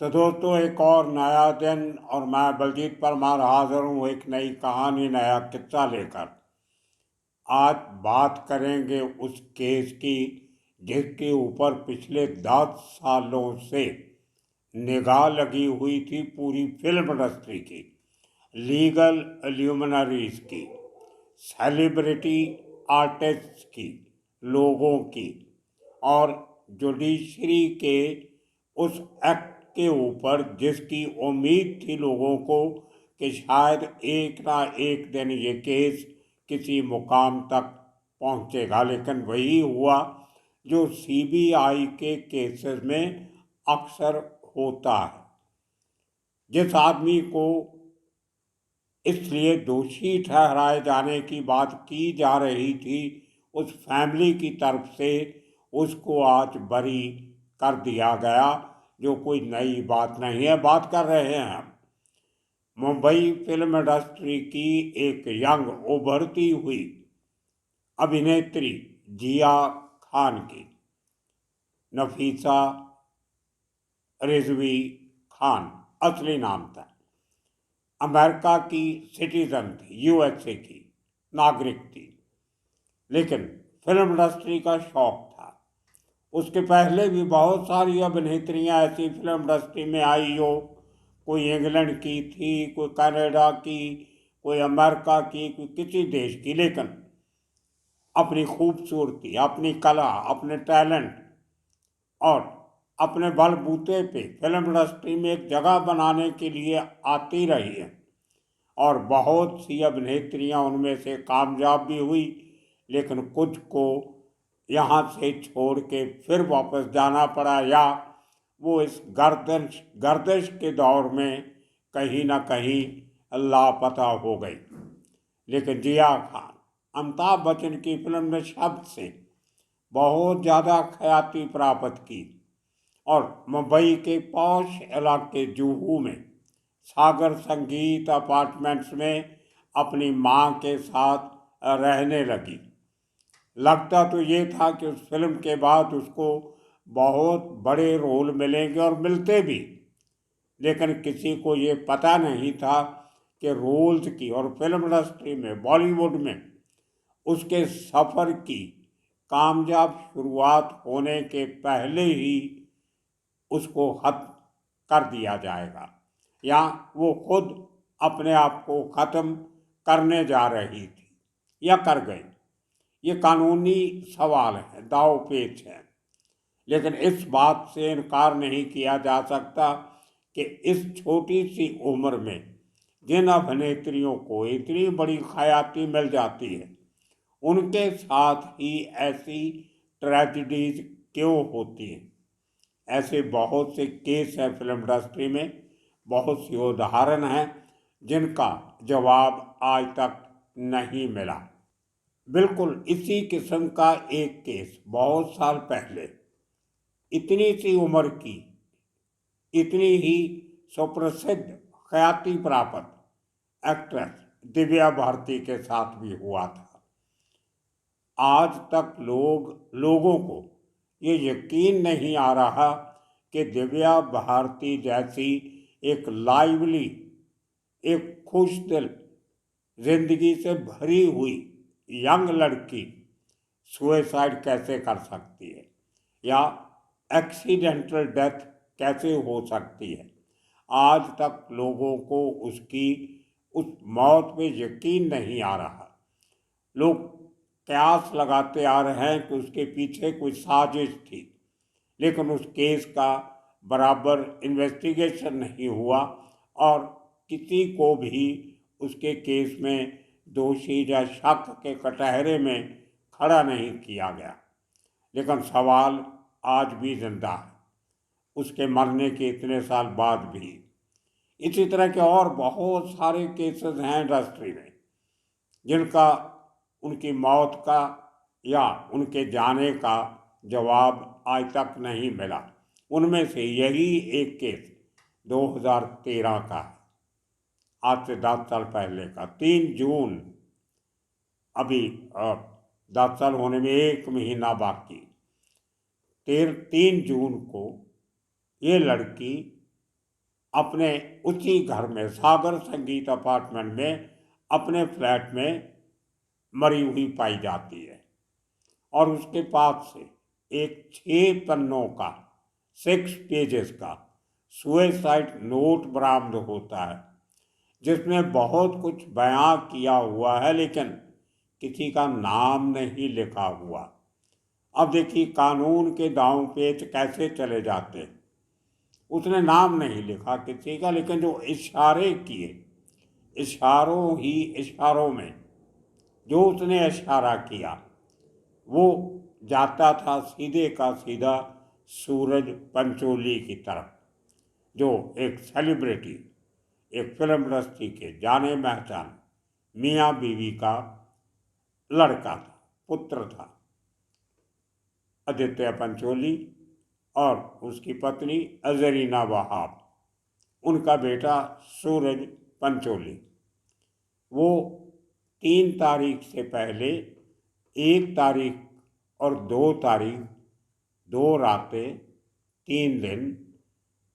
तो दोस्तों, एक और नया दिन और मैं बलजीत परमार हाजिर हूँ एक नई कहानी, नया किस्सा लेकर। आज बात करेंगे उस केस की जिसके ऊपर पिछले 10 सालों से निगाह लगी हुई थी पूरी फिल्म इंडस्ट्री की, लीगल ल्यूमिनरीज की, सेलिब्रिटी आर्टिस्ट की, लोगों की और जुडिशरी के उस एक्ट के ऊपर जिसकी उम्मीद थी लोगों को कि शायद एक ना एक दिन ये केस किसी मुकाम तक पहुंचेगा। लेकिन वही हुआ जो सीबीआई के केसेस में अक्सर होता है। जिस आदमी को इसलिए दोषी ठहराए जाने की बात की जा रही थी, उस फैमिली की तरफ से उसको आज बरी कर दिया गया, जो कोई नई बात नहीं है। बात कर रहे हैं हम मुंबई फिल्म इंडस्ट्री की एक यंग उभरती हुई अभिनेत्री जिया खान की। नफीसा रिजवी खान असली नाम था। अमेरिका की सिटीजन थी, यूएसए की नागरिक थी, लेकिन फिल्म इंडस्ट्री का शौक था। उसके पहले भी बहुत सारी अभिनेत्रियां ऐसी फिल्म इंडस्ट्री में आई हो, कोई इंग्लैंड की थी, कोई कनाडा की, कोई अमेरिका की, कोई किसी देश की, लेकिन अपनी खूबसूरती, अपनी कला, अपने टैलेंट और अपने बलबूते पे फिल्म इंडस्ट्री में एक जगह बनाने के लिए आती रही है। और बहुत सी अभिनेत्रियां उनमें से कामयाब भी हुई, लेकिन कुछ को यहाँ से छोड़ के फिर वापस जाना पड़ा, या वो इस गर्दिश के दौर में कहीं ना कहीं लापता हो गई। लेकिन जिया खान अमिताभ बच्चन की फिल्म में शब्द से बहुत ज़्यादा ख्याति प्राप्त की और मुंबई के पॉश इलाके जुहू में सागर संगीत अपार्टमेंट्स में अपनी मां के साथ रहने लगी। लगता तो ये था कि उस फिल्म के बाद उसको बहुत बड़े रोल मिलेंगे और मिलते भी, लेकिन किसी को ये पता नहीं था कि रोल्स की और फिल्म इंडस्ट्री में, बॉलीवुड में उसके सफ़र की कामयाब शुरुआत होने के पहले ही उसको खत्म कर दिया जाएगा, या वो खुद अपने आप को ख़त्म करने जा रही थी या कर गई। ये कानूनी सवाल है, दाव पेच है, लेकिन इस बात से इनकार नहीं किया जा सकता कि इस छोटी सी उम्र में जिन अभिनेत्रियों को इतनी बड़ी ख्याति मिल जाती है, उनके साथ ही ऐसी ट्रेजिडीज क्यों होती हैं। ऐसे बहुत से केस हैं फिल्म इंडस्ट्री में, बहुत सी उदाहरण हैं जिनका जवाब आज तक नहीं मिला। बिल्कुल इसी किस्म का एक केस बहुत साल पहले इतनी सी उम्र की, इतनी ही सुप्रसिद्ध ख्याति प्राप्त एक्ट्रेस दिव्या भारती के साथ भी हुआ था। आज तक लोगों को ये यकीन नहीं आ रहा कि दिव्या भारती जैसी एक लाइवली, एक खुशदिल, जिंदगी से भरी हुई यंग लड़की सुसाइड कैसे कर सकती है, या एक्सीडेंटल डेथ कैसे हो सकती है। आज तक लोगों को उसकी उस मौत पे यकीन नहीं आ रहा। लोग कयास लगाते आ रहे हैं कि उसके पीछे कोई साजिश थी, लेकिन उस केस का बराबर इन्वेस्टिगेशन नहीं हुआ और किसी को भी उसके केस में दोषी या शक के कटहरे में खड़ा नहीं किया गया। लेकिन सवाल आज भी जिंदा है, उसके मरने के इतने साल बाद भी। इसी तरह के और बहुत सारे केसेस हैं इंडस्ट्री में जिनका उनकी मौत का या उनके जाने का जवाब आज तक नहीं मिला। उनमें से यही एक केस 2013 का है, आज से 10 साल पहले का। 3 जून, अभी 10 साल होने में 1 महीना बाकी। 3 जून को ये लड़की अपने उसी घर में, सागर संगीत अपार्टमेंट में, अपने फ्लैट में मरी हुई पाई जाती है। और उसके पास से एक 6 पन्नों का, 6 पेजेस का सुसाइड नोट बरामद होता है, जिसमें बहुत कुछ बयां किया हुआ है, लेकिन किसी का नाम नहीं लिखा हुआ। अब देखिए कानून के दांव पेच कैसे चले जाते हैं। उसने नाम नहीं लिखा किसी का, लेकिन जो इशारे किए, इशारों ही इशारों में जो उसने इशारा किया वो जाता था सीधे का सीधा सूरज पंचोली की तरफ, जो एक सेलिब्रिटी, एक फिल्म इंडस्ट्री के जाने पहचाने मियाँ बीवी का लड़का था, पुत्र था, आदित्य पंचोली, और उसकी पत्नी अजरीना वहाब, उनका बेटा सूरज पंचोली। वो 3 तारीख से पहले 1 तारीख और 2 तारीख, 2 रातें 3 दिन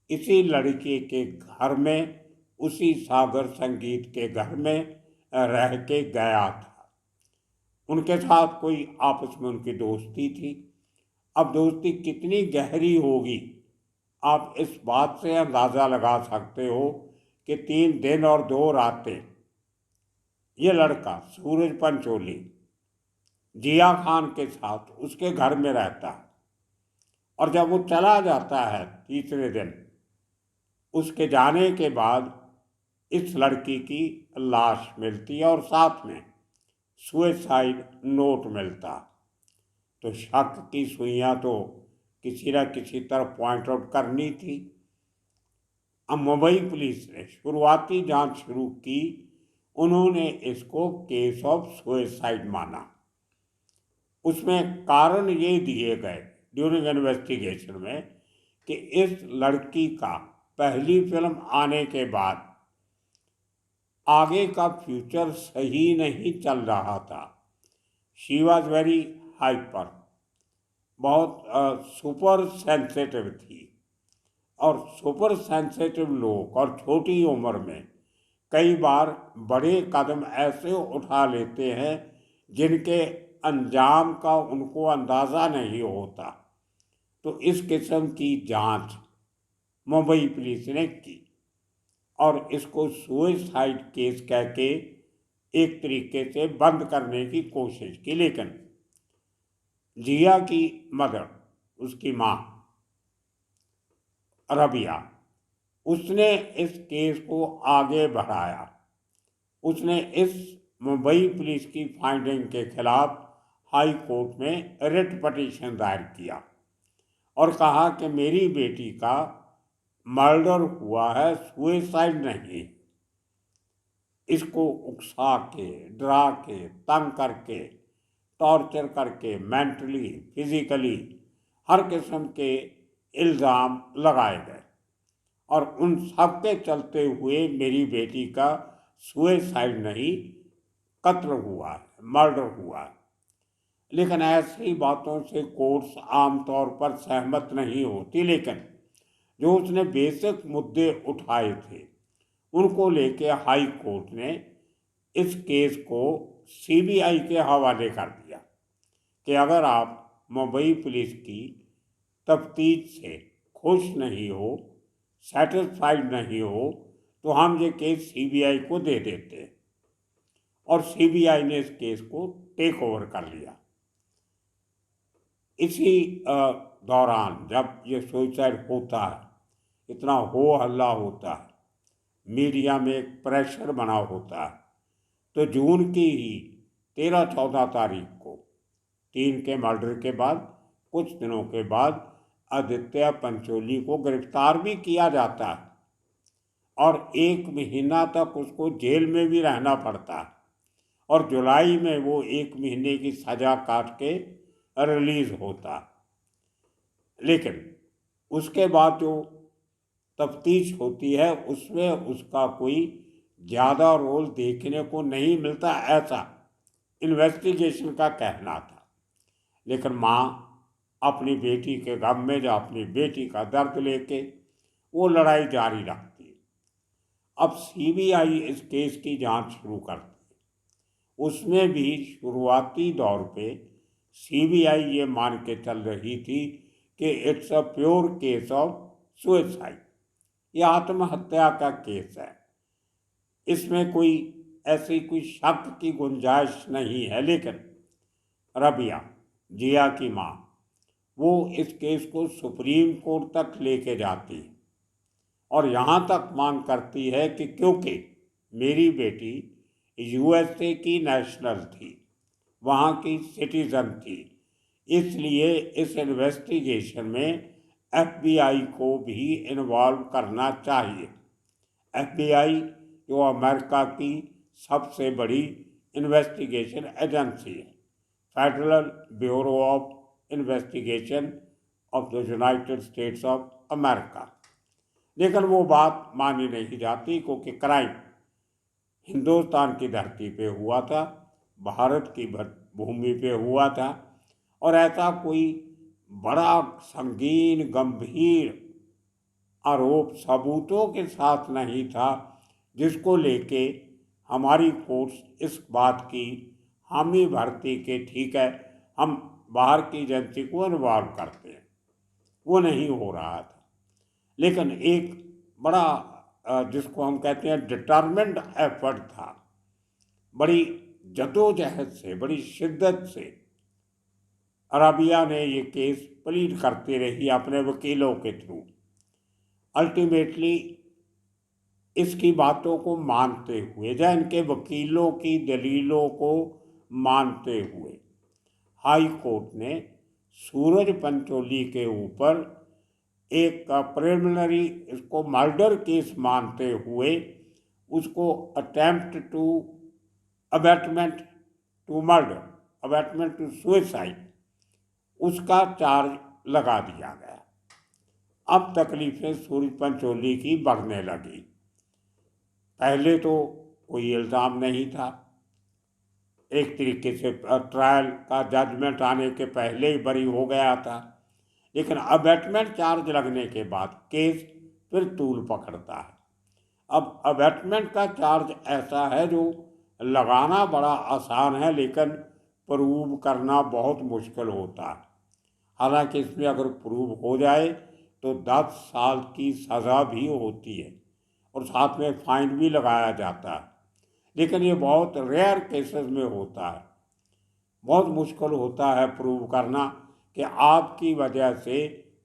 इसी लड़के के घर में, उसी सागर संगीत के घर में रह के गया था। उनके साथ कोई आपस में उनकी दोस्ती थी। अब दोस्ती कितनी गहरी होगी आप इस बात से अंदाज़ा लगा सकते हो कि 3 दिन और 2 रातें ये लड़का सूरज पंचोली जिया खान के साथ उसके घर में रहता है। और जब वो चला जाता है तीसरे दिन, उसके जाने के बाद इस लड़की की लाश मिलती है और साथ में सुसाइड नोट मिलता। तो शक की सुइयां तो किसी न किसी तरफ पॉइंट आउट करनी थी। अब मुंबई पुलिस ने शुरुआती जांच शुरू की। उन्होंने इसको केस ऑफ सुसाइड माना। उसमें कारण ये दिए गए ड्यूरिंग इन्वेस्टिगेशन में कि इस लड़की का पहली फिल्म आने के बाद आगे का फ्यूचर सही नहीं चल रहा था। शी वॉज वेरी हाइपर, बहुत सुपर सेंसिटिव थी। और सुपर सेंसिटिव लोग और छोटी उम्र में कई बार बड़े कदम ऐसे उठा लेते हैं जिनके अंजाम का उनको अंदाज़ा नहीं होता। तो इस किस्म की जांच मुंबई पुलिस ने की और इसको सुसाइड केस कह के एक तरीके से बंद करने की कोशिश की। लेकिन जिया की मदर, उसकी माँ रबिया, उसने इस केस को आगे बढ़ाया। उसने इस मुंबई पुलिस की फाइंडिंग के खिलाफ हाई कोर्ट में रिट पिटीशन दायर किया और कहा कि मेरी बेटी का मर्डर हुआ है, सुसाइड नहीं। इसको उकसा के, डरा के, तंग करके, टॉर्चर करके, मेंटली, फिजिकली हर किस्म के इल्ज़ाम लगाए गए और उन सब के चलते हुए मेरी बेटी का सुसाइड नहीं, कत्ल हुआ है, मर्डर हुआ है। लेकिन ऐसी बातों से कोर्ट्स आमतौर पर सहमत नहीं होती। लेकिन जो उसने बेसिक मुद्दे उठाए थे उनको लेके हाई कोर्ट ने इस केस को सीबीआई के हवाले कर दिया कि अगर आप मुंबई पुलिस की तफ्तीश से खुश नहीं हो, सेटिस्फाइड नहीं हो, तो हम ये केस सीबीआई को दे देते हैं। और सीबीआई ने इस केस को टेक ओवर कर लिया। इसी दौरान जब ये सुसाइड होता है, इतना हो हल्ला होता है, मीडिया में एक प्रेशर बना होता है, तो जून की ही 13-14 तारीख को 3 के मर्डर के बाद कुछ दिनों के बाद आदित्य पंचोली को गिरफ्तार भी किया जाता है और 1 महीना तक उसको जेल में भी रहना पड़ता है। और जुलाई में वो 1 महीने की सज़ा काट के रिलीज होता। लेकिन उसके बाद जो तफ्तीश होती है उसमें उसका कोई ज़्यादा रोल देखने को नहीं मिलता, ऐसा इन्वेस्टिगेशन का कहना था। लेकिन माँ अपनी बेटी के गम में, जो अपनी बेटी का दर्द लेके वो लड़ाई जारी रखती है। अब सीबीआई इस केस की जांच शुरू करती है। उसमें भी शुरुआती दौर पे सीबीआई ये मान के चल रही थी कि it's a pure case of suicide, ये आत्महत्या का केस है, इसमें कोई ऐसी कोई शक की गुंजाइश नहीं है। लेकिन रबिया, जिया की माँ, वो इस केस को सुप्रीम कोर्ट तक लेके जाती है और यहाँ तक मांग करती है कि क्योंकि मेरी बेटी यूएसए की नेशनल थी, वहाँ की सिटीजन थी, इसलिए इस इन्वेस्टिगेशन में एफबीआई को भी इन्वॉल्व करना चाहिए। एफबीआई जो अमेरिका की सबसे बड़ी इन्वेस्टिगेशन एजेंसी है, federal bureau of investigation of the United states of America. लेकिन वो बात मानी नहीं जाती क्योंकि क्राइम हिंदुस्तान की धरती पे हुआ था, भारत की भूमि पे हुआ था, और ऐसा कोई बड़ा संगीन गंभीर आरोप सबूतों के साथ नहीं था जिसको लेके हमारी कोर्ट्स इस बात की हामी भरती के ठीक है हम बाहर की एजेंसी को इन्वॉल्व करते हैं। वो नहीं हो रहा था। लेकिन एक बड़ा जिसको हम कहते हैं डिटरमिन्ड एफर्ट था, बड़ी जद्दोजहद से, बड़ी शिद्दत से रबिया ने ये केस प्लीड करती रही अपने वकीलों के थ्रू। अल्टीमेटली इसकी बातों को मानते हुए या इनके वकीलों की दलीलों को मानते हुए हाई कोर्ट ने सूरज पंचोली के ऊपर एक प्रिलिमिनरी इसको मर्डर केस मानते हुए उसको attempt to abetment to murder, abetment to suicide, उसका चार्ज लगा दिया गया। अब तकलीफें सूरज पंचोली की बढ़ने लगी। पहले तो कोई इल्ज़ाम नहीं था, एक तरीके से ट्रायल का जजमेंट आने के पहले ही बरी हो गया था। लेकिन अबैटमेंट चार्ज लगने के बाद केस फिर तूल पकड़ता है। अब अबैटमेंट का चार्ज ऐसा है जो लगाना बड़ा आसान है लेकिन प्रूव करना बहुत मुश्किल होता है। हालांकि इसमें अगर प्रूव हो जाए तो 10 साल की सज़ा भी होती है और साथ में फाइन भी लगाया जाता है। लेकिन ये बहुत रेयर केसेस में होता है, बहुत मुश्किल होता है प्रूव करना कि आपकी वजह से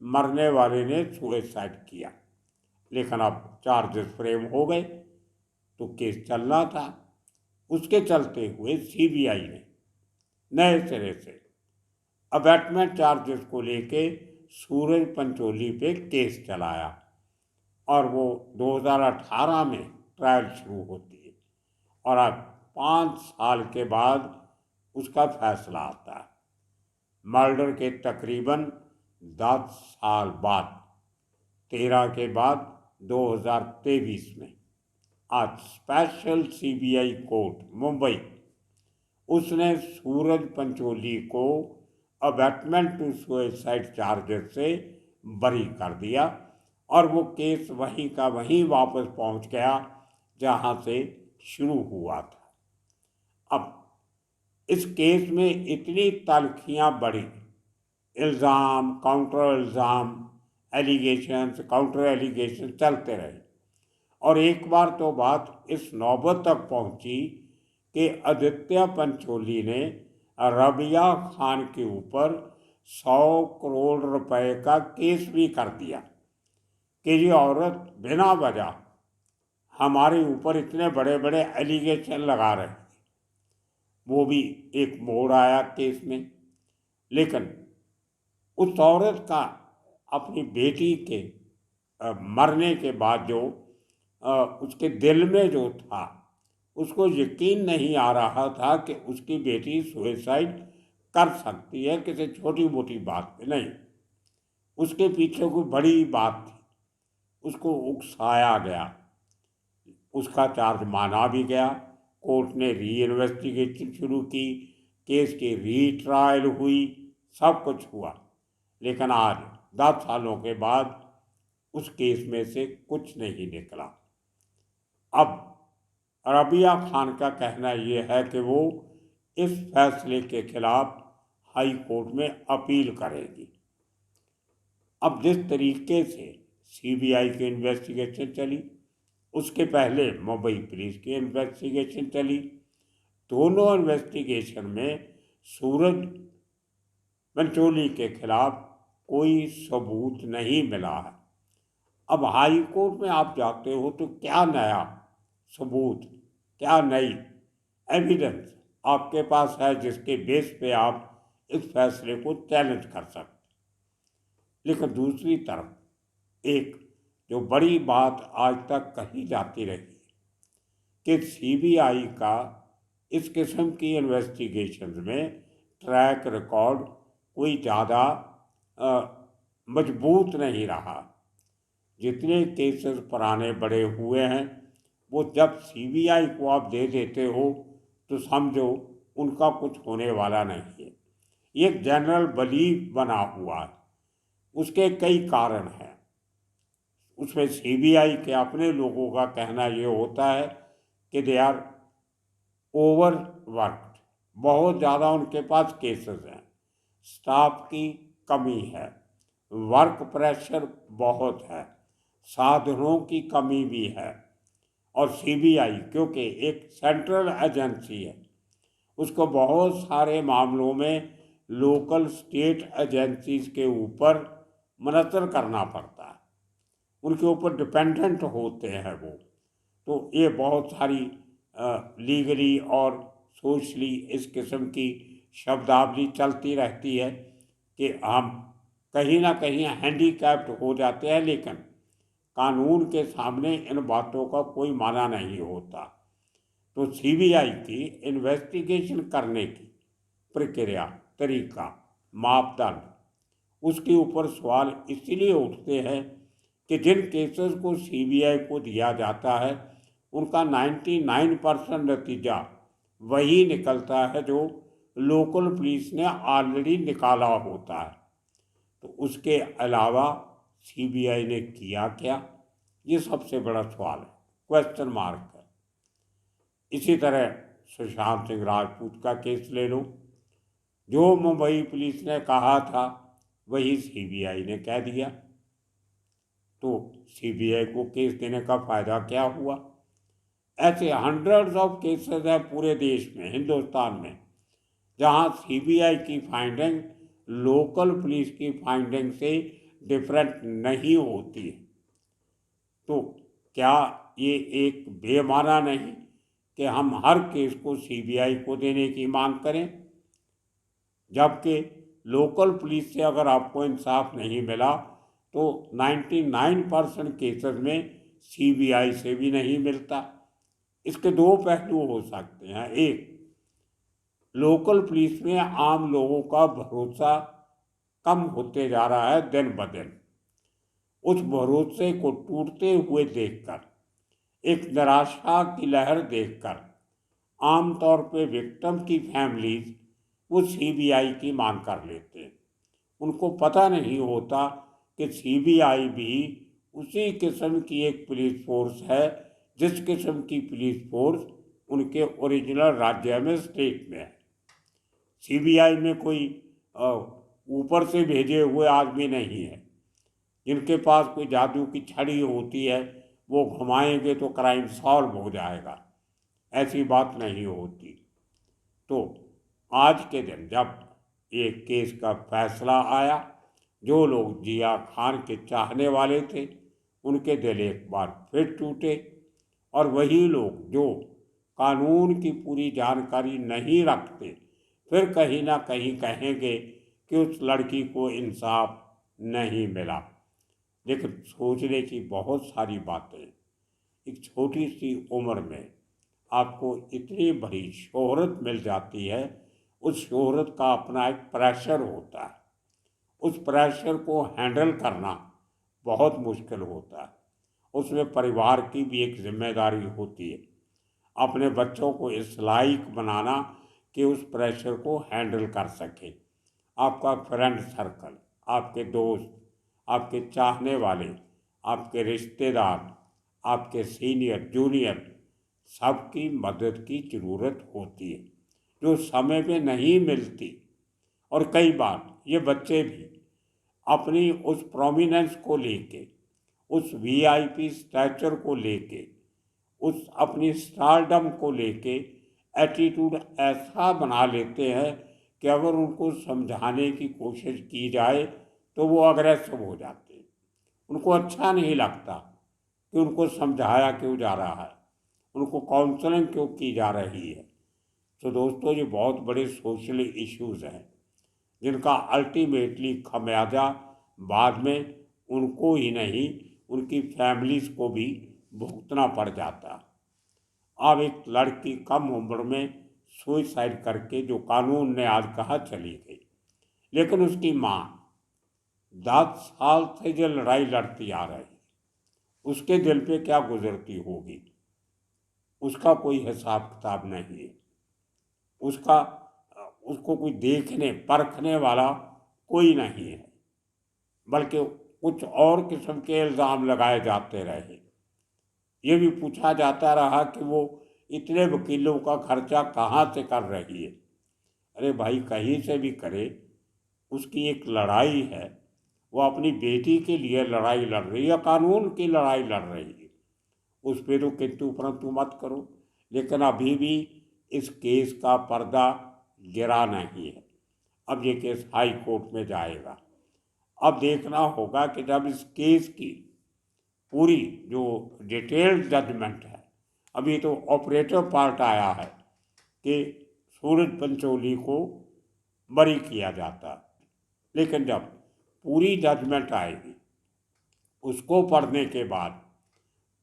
मरने वाले ने सुसाइड किया। लेकिन अब चार्जेस फ्रेम हो गए तो केस चलना था। उसके चलते हुए सीबीआई ने नए सिरे से अबैटमेंट चार्जेस को लेके सूरज पंचोली पे केस चलाया और वो 2018 में ट्रायल शुरू होती है और अब 5 साल के बाद उसका फैसला आता है। मर्डर के तकरीबन 10 साल बाद, 13 के बाद 2023 में आज स्पेशल सीबीआई कोर्ट मुंबई उसने सूरज पंचोली को अबैटमेंट टू सुसाइड चार्जेस से बरी कर दिया और वो केस वहीं का वहीं वापस पहुंच गया जहां से शुरू हुआ था। अब इस केस में इतनी तल्खियाँ बढ़ी, इल्ज़ाम, काउंटर इल्ज़ाम, एलिगेशंस, काउंटर एलिगेशन चलते रहे और एक बार तो बात इस नौबत तक पहुंची कि आदित्य पंचोली ने रबिया खान के ऊपर 100 करोड़ रुपए का केस भी कर दिया कि ये औरत बिना वजह हमारे ऊपर इतने बड़े बड़े एलिगेशन लगा रहे। वो भी एक मोड़ आया केस में। लेकिन उस औरत का अपनी बेटी के मरने के बाद जो उसके दिल में जो था, उसको यकीन नहीं आ रहा था कि उसकी बेटी सुसाइड कर सकती है किसी छोटी मोटी बात पे नहीं। उसके पीछे कोई बड़ी बात थी, उसको उकसाया गया, उसका चार्ज माना भी गया। कोर्ट ने री इन्वेस्टिगेशन शुरू की, केस की री ट्रायल हुई, सब कुछ हुआ। लेकिन आज 10 सालों के बाद उस केस में से कुछ नहीं निकला। अब रबिया खान का कहना ये है कि वो इस फैसले के खिलाफ हाई कोर्ट में अपील करेगी। अब जिस तरीके से सीबीआई की इन्वेस्टिगेशन चली, उसके पहले मुंबई पुलिस की इन्वेस्टिगेशन चली, दोनों इन्वेस्टिगेशन में सूरज पंचोली के खिलाफ कोई सबूत नहीं मिला है। अब हाई कोर्ट में आप जाते हो तो क्या नया सबूत, क्या नई एविडेंस आपके पास है जिसके बेस पे आप इस फैसले को चैलेंज कर सकते। लेकिन दूसरी तरफ एक जो बड़ी बात आज तक कही जाती रही कि सीबीआई का इस किस्म की इन्वेस्टिगेशन में ट्रैक रिकॉर्ड कोई ज़्यादा मजबूत नहीं रहा। जितने केसेस पुराने बड़े हुए हैं वो जब सीबीआई को आप दे देते हो तो समझो उनका कुछ होने वाला नहीं है। ये एक जनरल बिलीफ बना हुआ है। उसके कई कारण हैं। उसमें सीबीआई के अपने लोगों का कहना ये होता है कि दे आर ओवर वर्कड, बहुत ज़्यादा उनके पास केसेस हैं, स्टाफ की कमी है, वर्क प्रेशर बहुत है, साधनों की कमी भी है। और सीबीआई क्योंकि एक सेंट्रल एजेंसी है, उसको बहुत सारे मामलों में लोकल स्टेट एजेंसीज के ऊपर मॉनिटर करना पड़ता है, उनके ऊपर डिपेंडेंट होते हैं वो। तो ये बहुत सारी लीगली और सोशली इस किस्म की शब्दावली चलती रहती है कि हम कहीं ना कहीं हैंडीकैप्ड हो जाते हैं, लेकिन कानून के सामने इन बातों का कोई माना नहीं होता। तो सीबीआई की इन्वेस्टिगेशन करने की प्रक्रिया, तरीका, मापदंड, उसके ऊपर सवाल इसलिए उठते हैं कि जिन केसेस को सीबीआई को दिया जाता है उनका 99% नतीजा वही निकलता है जो लोकल पुलिस ने ऑलरेडी निकाला होता है। तो उसके अलावा सीबीआई ने किया क्या, ये सबसे बड़ा सवाल है, क्वेश्चन मार्क है। इसी तरह सुशांत सिंह राजपूत का केस ले लो, जो मुंबई पुलिस ने कहा था वही सीबीआई ने कह दिया। तो सीबीआई को केस देने का फायदा क्या हुआ? ऐसे हंड्रेड्स ऑफ केसेस हैं पूरे देश में, हिंदुस्तान में, जहां सीबीआई की फाइंडिंग लोकल पुलिस की फाइंडिंग से डिफरेंट नहीं होती है। तो क्या ये एक बेमाना नहीं कि हम हर केस को सीबीआई को देने की मांग करें, जबकि लोकल पुलिस से अगर आपको इंसाफ नहीं मिला तो 99% केसेस में सीबीआई से भी नहीं मिलता। इसके दो पहलू हो सकते हैं। एक, लोकल पुलिस में आम लोगों का भरोसा कम होते जा रहा है दिन ब दिन। उस भरोसे को टूटते हुए देखकर, एक निराशा की लहर देखकर आमतौर पे विक्टिम की फैमिलीज वो सीबीआई की मांग कर लेते हैं। उनको पता नहीं होता कि सीबीआई भी उसी किस्म की एक पुलिस फोर्स है जिस किस्म की पुलिस फोर्स उनके ओरिजिनल राज्य में, स्टेट में है। सीबीआई में कोई ऊपर से भेजे हुए आदमी नहीं है जिनके पास कोई जादू की छड़ी होती है, वो घुमाएंगे तो क्राइम सॉल्व हो जाएगा। ऐसी बात नहीं होती। तो आज के दिन जब एक केस का फैसला आया, जो लोग जिया खान के चाहने वाले थे उनके दिल एक बार फिर टूटे, और वही लोग जो कानून की पूरी जानकारी नहीं रखते फिर कहीं ना कहीं कहेंगे कि उस लड़की को इंसाफ नहीं मिला। लेकिन सोचने की बहुत सारी बातें, एक छोटी सी उम्र में आपको इतनी बड़ी शोहरत मिल जाती है, उस शोहरत का अपना एक प्रेशर होता है। उस प्रेशर को हैंडल करना बहुत मुश्किल होता है। उसमें परिवार की भी एक जिम्मेदारी होती है, अपने बच्चों को इस लायक बनाना कि उस प्रेशर को हैंडल कर सके। आपका फ्रेंड सर्कल, आपके दोस्त, आपके चाहने वाले, आपके रिश्तेदार, आपके सीनियर जूनियर सबकी मदद की ज़रूरत होती है, जो समय पे नहीं मिलती। और कई बार ये बच्चे भी अपनी उस प्रोमिनेंस को लेके, उस वीआईपी स्टैचर को लेके, उस अपनी स्टारडम को लेके एटीट्यूड ऐसा बना लेते हैं कि अगर उनको समझाने की कोशिश की जाए तो वो अग्रेसिव हो जाते हैं। उनको अच्छा नहीं लगता कि उनको समझाया क्यों जा रहा है, उनको काउंसलिंग क्यों की जा रही है। तो दोस्तों, ये बहुत बड़े सोशल इश्यूज़ हैं जिनका अल्टीमेटली खमियाजा बाद में उनको ही नहीं, उनकी फैमिलीज़ को भी भुगतना पड़ जाता। अब एक लड़की कम उम्र में सुसाइड करके, जो कानून ने आज कहा, चली गई, लेकिन उसकी माँ 10 साल से जो लड़ाई लड़ती आ रही, उसके दिल पे क्या गुजरती होगी, उसका कोई हिसाब किताब नहीं है। उसको कोई देखने परखने वाला कोई नहीं है, बल्कि कुछ और किस्म के इल्ज़ाम लगाए जाते रहे। ये भी पूछा जाता रहा कि वो इतने वकीलों का खर्चा कहाँ से कर रही है। अरे भाई, कहीं से भी करे, उसकी एक लड़ाई है, वो अपनी बेटी के लिए लड़ाई लड़ रही है, कानून की लड़ाई लड़ रही है, उस पर तो किंतु परंतु मत करो। लेकिन अभी भी इस केस का पर्दा गिरा नहीं है। अब ये केस हाई कोर्ट में जाएगा। अब देखना होगा कि जब इस केस की पूरी जो डिटेल्ड जजमेंट है, अभी तो ऑपरेटिव पार्ट आया है कि सूरज पंचोली को बरी किया जाता, लेकिन जब पूरी जजमेंट आएगी, उसको पढ़ने के बाद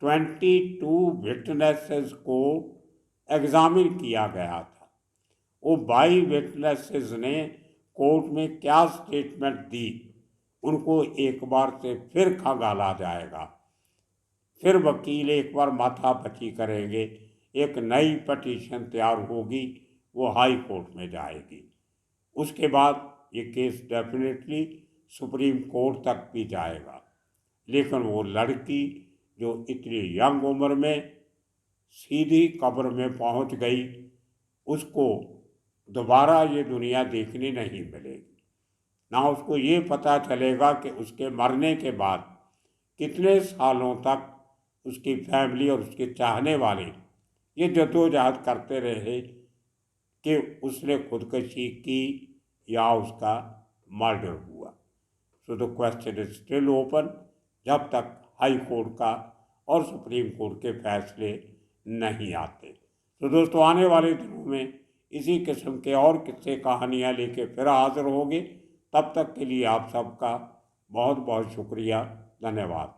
22 विटनेसेस को एग्जामिन किया गया था। वो 22 विटनेसेस ने कोर्ट में क्या स्टेटमेंट दी, उनको एक बार से फिर खंगाला जाएगा। फिर वकील एक बार माथापच्ची करेंगे, एक नई पटिशन तैयार होगी, वो हाई कोर्ट में जाएगी। उसके बाद ये केस डेफिनेटली सुप्रीम कोर्ट तक भी जाएगा। लेकिन वो लड़की जो इतनी यंग उम्र में सीधी कब्र में पहुंच गई, उसको दोबारा ये दुनिया देखने नहीं मिलेगी। ना उसको ये पता चलेगा कि उसके मरने के बाद कितने सालों तक उसकी फैमिली और उसके चाहने वाले ये जद्दोजहद करते रहे कि उसने खुदकशी की या उसका मर्डर हुआ। So the question is still open जब तक हाई कोर्ट का और सुप्रीम कोर्ट के फैसले नहीं आते। तो दोस्तों, आने वाले दिनों में इसी किस्म के और किस्से कहानियाँ लेके फिर हाजिर होंगे। तब तक के लिए आप सबका बहुत बहुत शुक्रिया, धन्यवाद।